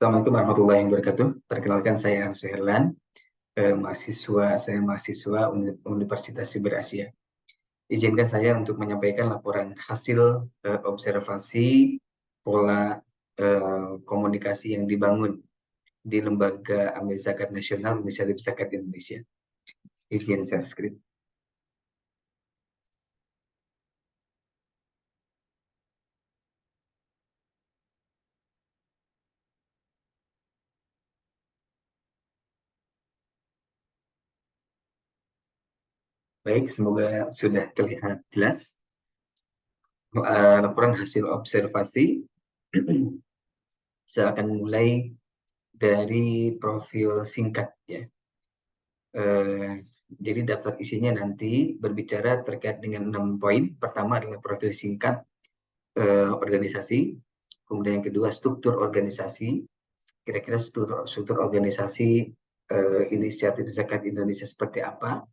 Assalamualaikum warahmatullahi wabarakatuh. Perkenalkan saya Hans Suherlan, mahasiswa Universitas Siber Asia. Izinkan saya untuk menyampaikan laporan hasil observasi pola komunikasi yang dibangun di Lembaga Amil Zakat Nasional Inisiatif Zakat Indonesia. Izin share screen. Baik, semoga sudah terlihat jelas. Laporan hasil observasi. Saya akan mulai dari profil singkat ya. Jadi daftar isinya nanti berbicara terkait dengan 6 poin. Pertama adalah profil singkat organisasi, kemudian yang kedua struktur organisasi, kira-kira struktur organisasi Inisiatif Zakat Indonesia seperti apa.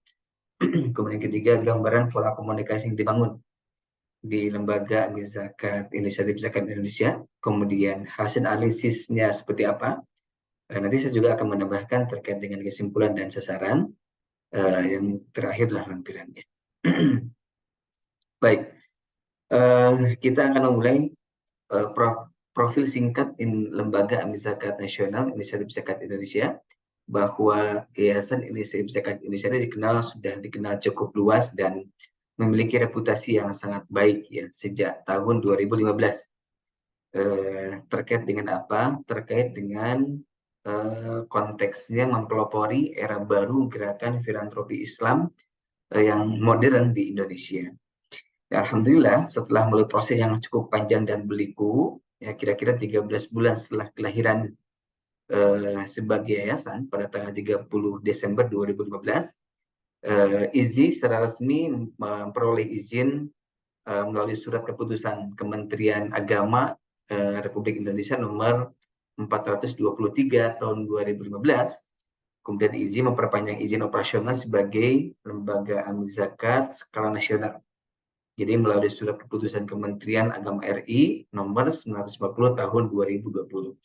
Kemudian ketiga, gambaran pola komunikasi yang dibangun di Lembaga Amil Zakat Inisiatif Zakat Indonesia, kemudian hasil analisisnya seperti apa. Nanti saya juga akan menambahkan terkait dengan kesimpulan dan sasaran. Yang terakhirlah lampirannya. Baik, kita akan memulai profil singkat Lembaga Amil Zakat Nasional Inisiatif Zakat Indonesia, bahwa Yayasan Inisiatif Zakat Indonesia ini sudah dikenal cukup luas dan memiliki reputasi yang sangat baik ya sejak tahun 2015. Terkait dengan apa? Terkait dengan konteksnya mempelopori era baru gerakan filantropi Islam yang modern di Indonesia. Alhamdulillah, setelah melalui proses yang cukup panjang dan berliku, ya kira-kira 13 bulan setelah kelahiran sebagai yayasan pada tanggal 30 Desember 2015, IZI secara resmi memperoleh izin melalui surat keputusan Kementerian Agama Republik Indonesia nomor 423 tahun 2015. Kemudian IZI memperpanjang izin operasional sebagai lembaga amil zakat skala nasional. Jadi melalui surat keputusan Kementerian Agama RI nomor 940 tahun 2020.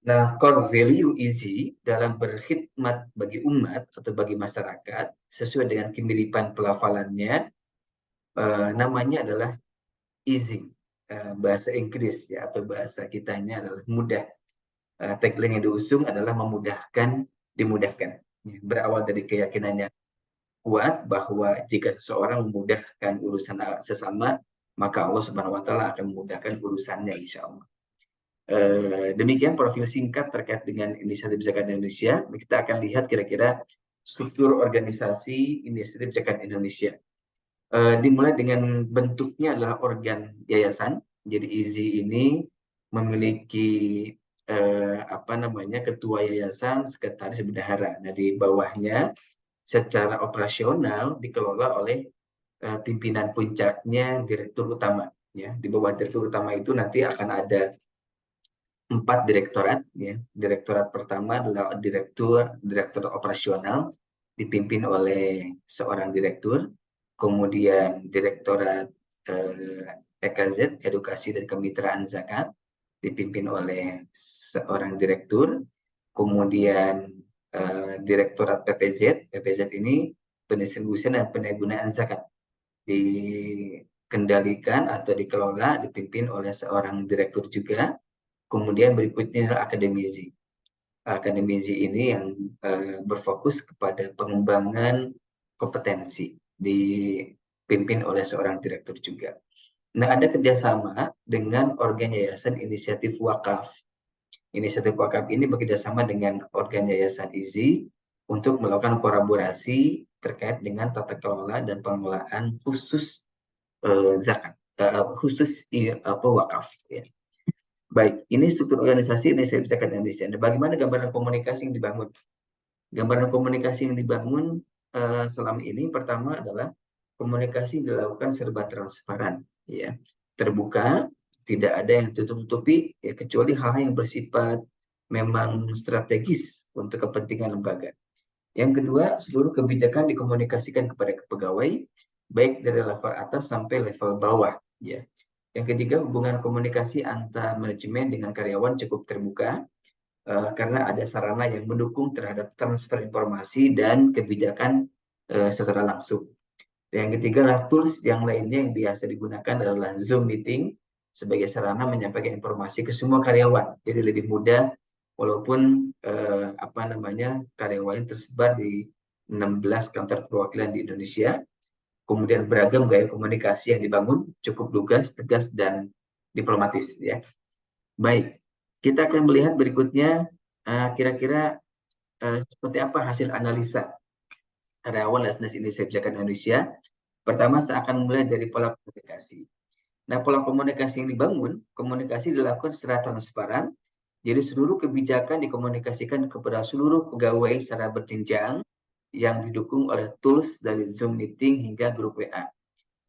Nah, core value IZI dalam berkhidmat bagi umat atau bagi masyarakat sesuai dengan kemiripan pelafalannya, namanya adalah easy, bahasa Inggris ya, atau bahasa kitanya adalah mudah. Tagline yang diusung adalah dimudahkan. Berawal dari keyakinannya kuat bahwa jika seseorang memudahkan urusan sesama, maka Allah Subhanahu wa Ta'ala akan memudahkan urusannya, insya Allah. Demikian profil singkat terkait dengan Inisiatif Zakat Indonesia. Kita akan lihat kira-kira struktur organisasi Inisiatif Zakat Indonesia. Dimulai dengan bentuknya adalah organ yayasan. Jadi IZI ini memiliki ketua yayasan, sekretaris, bendahara. Nah, di bawahnya secara operasional dikelola oleh pimpinan puncaknya direktur utama. Ya, di bawah direktur utama itu nanti akan ada 4 direktorat. Ya. Direktorat pertama adalah direktur operasional, dipimpin oleh seorang direktur. Kemudian direktorat EKZ, Edukasi dan Kemitraan Zakat, dipimpin oleh seorang direktur. Kemudian direktorat PPZ ini pendistribusian dan pendayagunaan zakat, dikendalikan atau dikelola, dipimpin oleh seorang direktur juga. Kemudian berikutnya adalah akademizi. Akademizi ini yang berfokus kepada pengembangan kompetensi, dipimpin oleh seorang direktur juga. Nah, ada kerjasama dengan organ yayasan Inisiatif Wakaf. Inisiatif Wakaf ini bekerjasama dengan organ yayasan IZI untuk melakukan kolaborasi terkait dengan tata kelola dan pengelolaan khusus zakat, khusus wakaf. Ya. Baik, ini struktur organisasi Inisiatif Zakat Indonesia. Nah, bagaimana gambaran komunikasi yang dibangun? Gambaran komunikasi yang dibangun selama ini pertama adalah komunikasi dilakukan serba transparan, ya, terbuka, tidak ada yang tutup-tutupi, ya, kecuali hal-hal yang bersifat memang strategis untuk kepentingan lembaga. Yang kedua, seluruh kebijakan dikomunikasikan kepada pegawai, baik dari level atas sampai level bawah, ya. Yang ketiga, hubungan komunikasi antar manajemen dengan karyawan cukup terbuka karena ada sarana yang mendukung terhadap transfer informasi dan kebijakan secara langsung. Yang ketiga adalah tools yang lainnya yang biasa digunakan adalah Zoom Meeting sebagai sarana menyampaikan informasi ke semua karyawan. Jadi lebih mudah walaupun karyawan tersebar di 16 kantor perwakilan di Indonesia. Kemudian beragam gaya komunikasi yang dibangun cukup lugas, tegas, dan diplomatis. Ya. Baik, kita akan melihat berikutnya kira-kira seperti apa hasil analisa karyawan Lasnas Indonesia. Pertama, saya akan mulai dari pola komunikasi. Nah, pola komunikasi yang dibangun, komunikasi dilakukan secara transparan. Jadi seluruh kebijakan dikomunikasikan kepada seluruh pegawai secara berjenjang yang didukung oleh tools dari Zoom Meeting hingga grup WA.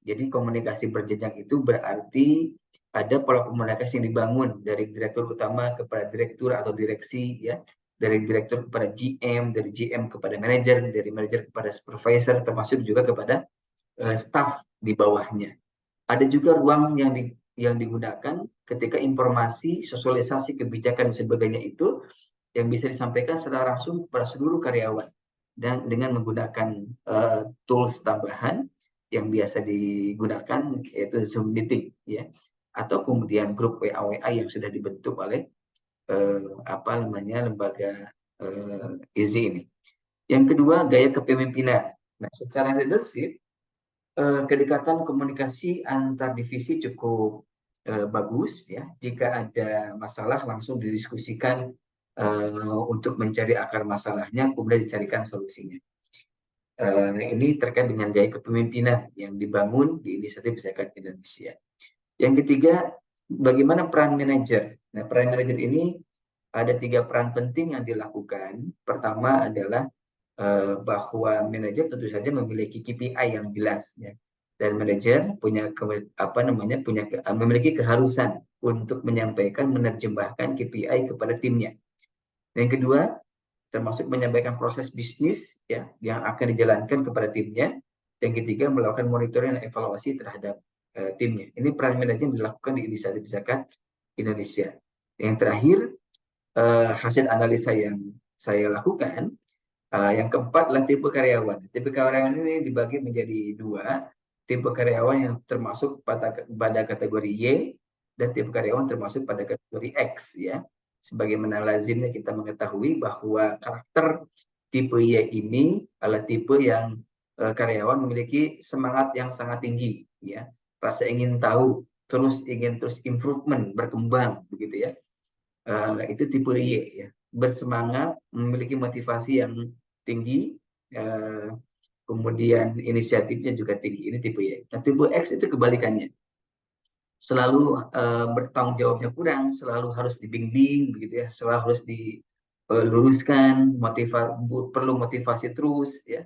Jadi komunikasi berjenjang itu berarti ada pola komunikasi yang dibangun dari direktur utama kepada direktur atau direksi, ya, dari direktur kepada GM, dari GM kepada manajer, dari manajer kepada supervisor, termasuk juga kepada staff di bawahnya. Ada juga ruang yang digunakan ketika informasi, sosialisasi kebijakan dan sebagainya itu yang bisa disampaikan secara langsung kepada seluruh karyawan dan dengan menggunakan tools tambahan yang biasa digunakan yaitu Zoom Meeting, ya, atau kemudian grup WA yang sudah dibentuk oleh lembaga IZI ini. Yang kedua, gaya kepemimpinan. Nah, secara leadership kedekatan komunikasi antar divisi cukup bagus, ya. Jika ada masalah langsung didiskusikan untuk mencari akar masalahnya, kemudian dicarikan solusinya. Ini terkait dengan gaya kepemimpinan yang dibangun di Inisiatif Zakat Indonesia. Yang ketiga, bagaimana peran manajer? Nah, peran manajer ini ada 3 peran penting yang dilakukan. Pertama adalah bahwa manajer tentu saja memiliki KPI yang jelas, ya. Dan manajer memiliki keharusan untuk menyampaikan, menerjemahkan KPI kepada timnya. Yang kedua, termasuk menyampaikan proses bisnis, ya, yang akan dijalankan kepada timnya. Yang ketiga, melakukan monitoring dan evaluasi terhadap timnya. Ini peran manajer yang dilakukan di Inisiatif Zakat Indonesia. Yang terakhir, hasil analisa yang saya lakukan, yang keempat adalah tipe karyawan. Tipe karyawan ini dibagi menjadi 2. Tipe karyawan yang termasuk pada kategori Y dan tipe karyawan termasuk pada kategori X, ya. Sebagaimana lazimnya kita mengetahui bahwa karakter tipe Y ini adalah tipe yang karyawan memiliki semangat yang sangat tinggi, ya. Rasa ingin tahu, ingin terus improvement, berkembang, begitu, ya. Itu tipe Y, ya. Bersemangat, memiliki motivasi yang tinggi, kemudian inisiatifnya juga tinggi. Ini tipe Y. Nah, tipe X itu kebalikannya. Selalu bertanggung jawabnya kurang, selalu harus dibimbing, begitu, ya. Selalu harus diluruskan, perlu motivasi terus, ya.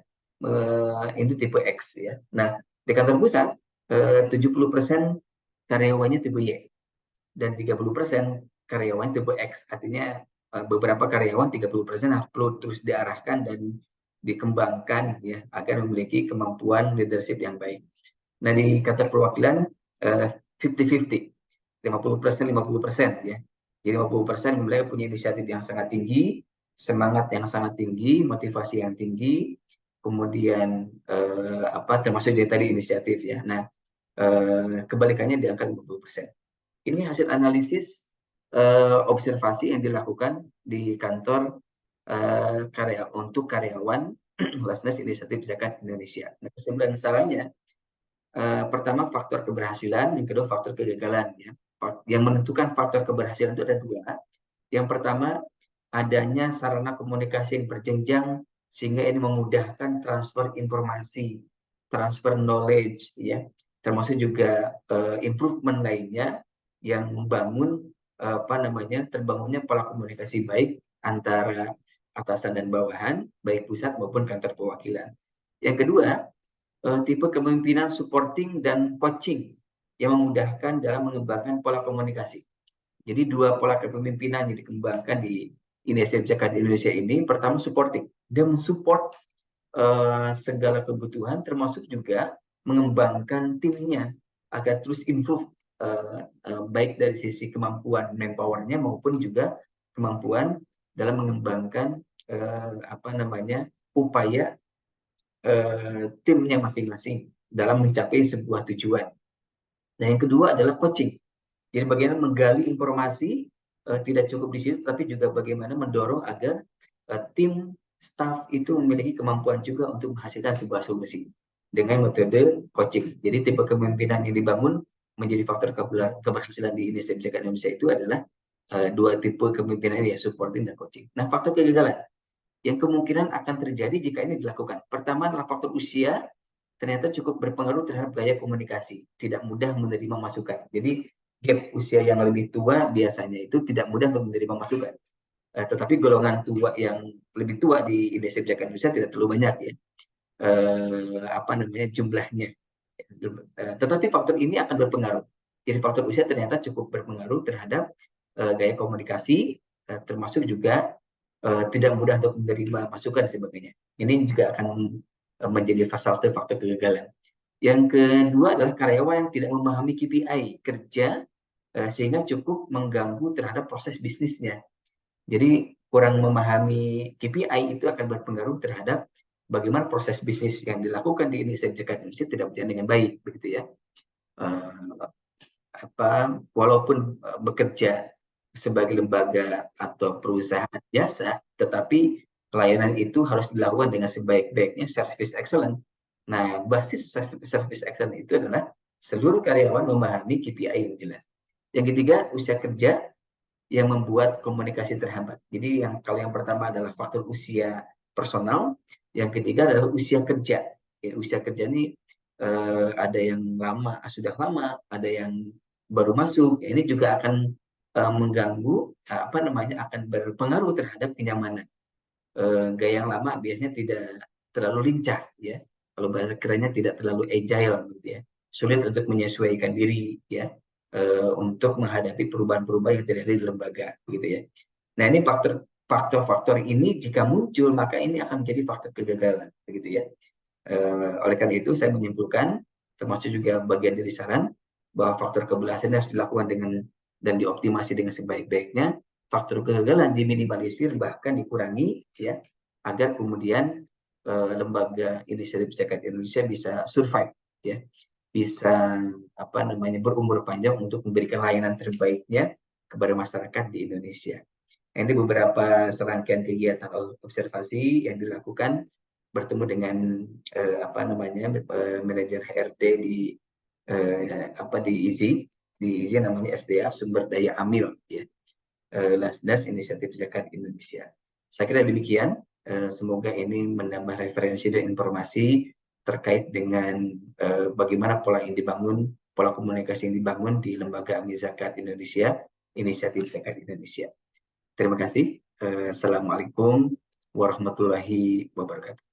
Ini tipe X, ya. Nah, di kantor pusat 70% karyawannya tipe Y dan 30% karyawan tipe X. Artinya beberapa karyawan 30% perlu terus diarahkan dan dikembangkan, ya, agar memiliki kemampuan leadership yang baik. Nah, di kantor perwakilan 50-50, 50%, 50%, ya. Jadi 50% mereka punya inisiatif yang sangat tinggi, semangat yang sangat tinggi, motivasi yang tinggi, kemudian termasuk dari tadi inisiatif, ya. Nah, kebalikannya di angka 50%. Ini hasil analisis observasi yang dilakukan di kantor untuk karyawan Lasnas Inisiatif Zakat Indonesia. Nah, kesimpulan sarannya, pertama faktor keberhasilan, yang kedua faktor kegagalan, ya. Yang menentukan faktor keberhasilan itu ada 2. Yang pertama, adanya sarana komunikasi yang berjenjang sehingga ini memudahkan transfer informasi, transfer knowledge, ya, termasuk juga improvement lainnya yang membangun terbangunnya pola komunikasi baik antara atasan dan bawahan, baik pusat maupun kantor perwakilan. Yang kedua, tipe kepemimpinan supporting dan coaching yang memudahkan dalam mengembangkan pola komunikasi. Jadi 2 pola kepemimpinan yang dikembangkan di Inisiatif Zakat Indonesia ini. Pertama, supporting. Dia mensupport segala kebutuhan, termasuk juga mengembangkan timnya agar terus improve baik dari sisi kemampuan manpowernya maupun juga kemampuan dalam mengembangkan upaya timnya masing-masing dalam mencapai sebuah tujuan. Nah, yang kedua adalah coaching. Jadi bagaimana menggali informasi tidak cukup di situ, tapi juga bagaimana mendorong agar tim staff itu memiliki kemampuan juga untuk menghasilkan sebuah solusi dengan metode coaching. Jadi tipe kepemimpinan yang dibangun menjadi faktor keberhasilan di Indonesia Kebijakan Indonesia itu adalah dua tipe kepemimpinan, ya, supporting dan coaching. Nah, faktor kegagalan yang kemungkinan akan terjadi jika ini dilakukan. Pertama adalah faktor usia, ternyata cukup berpengaruh terhadap gaya komunikasi, tidak mudah menerima masukan. Jadi gap usia yang lebih tua biasanya itu tidak mudah untuk menerima masukan. Tetapi golongan tua yang lebih tua di Indonesia Kebijakan Indonesia tidak terlalu banyak, ya, jumlahnya. Tetapi faktor ini akan berpengaruh. Jadi faktor usia ternyata cukup berpengaruh terhadap gaya komunikasi, termasuk juga tidak mudah untuk menerima masukan dan sebagainya. Ini juga akan menjadi salah satu faktor kegagalan. Yang kedua adalah karyawan yang tidak memahami KPI kerja sehingga cukup mengganggu terhadap proses bisnisnya. Jadi kurang memahami KPI itu akan berpengaruh terhadap bagaimana proses bisnis yang dilakukan di Indonesia tidak berjalan dengan baik, begitu ya. Walaupun bekerja sebagai lembaga atau perusahaan jasa, tetapi pelayanan itu harus dilakukan dengan sebaik-baiknya, service excellent. Nah, basis service excellent itu adalah seluruh karyawan memahami KPI yang jelas. Yang ketiga, usia kerja yang membuat komunikasi terhambat. Jadi kalau yang pertama adalah faktor usia personal, yang ketiga adalah usia kerja. Ya, usia kerja ini ada yang sudah lama, ada yang baru masuk. Ya, ini juga akan mengganggu, akan berpengaruh terhadap kenyamanan. Gaya yang lama biasanya tidak terlalu lincah, ya. Kalau bahasa kerennya tidak terlalu agile, gitu ya. Sulit untuk menyesuaikan diri, ya, untuk menghadapi perubahan-perubahan yang terjadi di lembaga, gitu ya. Nah, ini faktor-faktor ini jika muncul maka ini akan menjadi faktor kegagalan, begitu ya. Oleh karena itu saya menyimpulkan, termasuk juga bagian dari saran, bahwa faktor keberhasilan harus dilakukan dan dioptimasi dengan sebaik-baiknya. Faktor kegagalan diminimalisir bahkan dikurangi, ya, agar kemudian lembaga Inisiatif Zakat Indonesia bisa survive, ya, bisa berumur panjang untuk memberikan layanan terbaiknya kepada masyarakat di Indonesia. Ini beberapa serangkaian kegiatan observasi yang dilakukan, bertemu dengan manajer HRD di IZI namanya SDA, Sumber Daya Amil, ya, Lasdas Inisiatif Zakat Indonesia. Saya kira demikian. Semoga ini menambah referensi dan informasi terkait dengan bagaimana pola komunikasi yang dibangun di Lembaga Amil Zakat Indonesia, Inisiatif Zakat Indonesia. Terima kasih. Assalamualaikum warahmatullahi wabarakatuh.